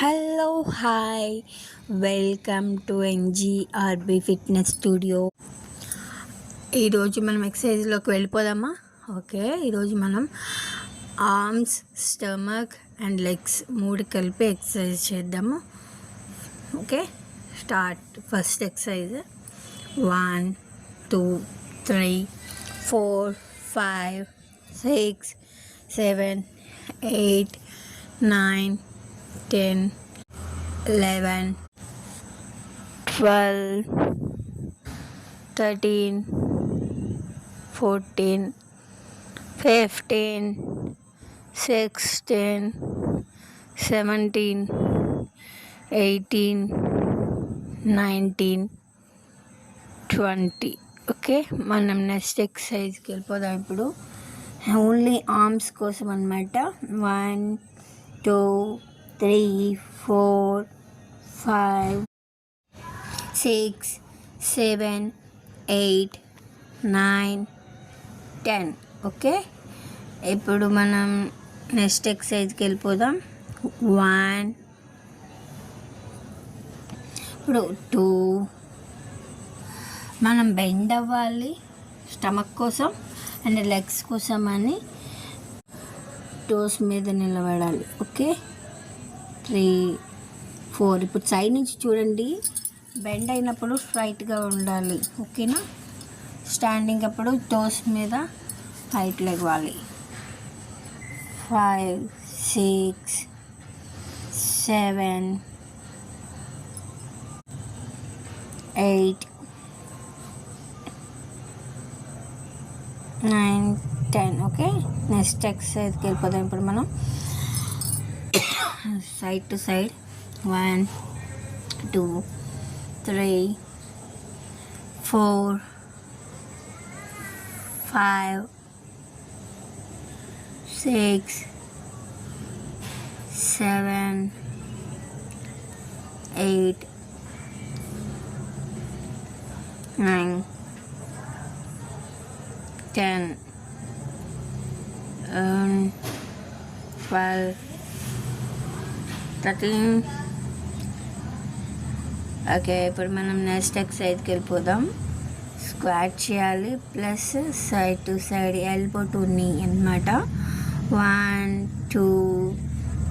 Hello hi welcome to NGRB fitness studio. ఈరోజు మనం ఎక్సర్సైజ్లోకి వెళ్ళిపోదామా? ఓకే, ఈరోజు మనం ఆర్మ్స్, స్టమక్ అండ్ లెగ్స్ మూడు కలిపి ఎక్సర్సైజ్ చేద్దాము. Okay, start. First exercise 1 2 3 4 5 6 7 8 9 10 11 12 13 14 15 16 17 18 19 20. Okay, మనం నెక్స్ట్ ఎక్సర్సైజ్కి వెళ్ళిపోదాం. ఇప్పుడు ఓన్లీ ఆర్మ్స్ కోసం అన్నమాట. 1 2 3 4 5 6 7 8 9 10. ఓకే, ఇప్పుడు మనం నెక్స్ట్ ఎక్సర్సైజ్కి వెళ్ళిపోదాం. 1 ఇప్పుడు 2 మనం బెండ్ అవ్వాలి స్టమక్ కోసం అండ్ లెగ్స్ కోసం అని టోస్ మీద నిలబడాలి. ఓకే, 3 4. ఇప్పుడు సైడ్ నుంచి చూడండి, బెండ్ అయినప్పుడు స్ట్రైట్గా ఉండాలి. ఓకేనా? స్టాండింగ్ అప్పుడు టోస్ మీద హైట్ లెగవాలి. 5 6 7 8 9 10. ఓకే, నెక్స్ట్ ఎక్సర్సైజ్కి వెళ్ళిపోదాం. ఇప్పుడు మనం సైడ్ టు సైడ్ 1 2 3 4 5 6 7 8 9 10 12 13. ఓకే, ఇప్పుడు మనం నెక్స్ట్ ఎక్సర్సైజ్కి వెళ్ళిపోదాం. స్క్వాట్ చేయాలి plus side to side elbow to నీ అన్నమాట. 1 2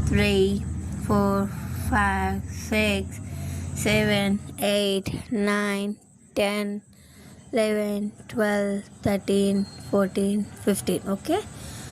3 4 5 6 7 8 9 10 11 12 13 14 15. ఓకే,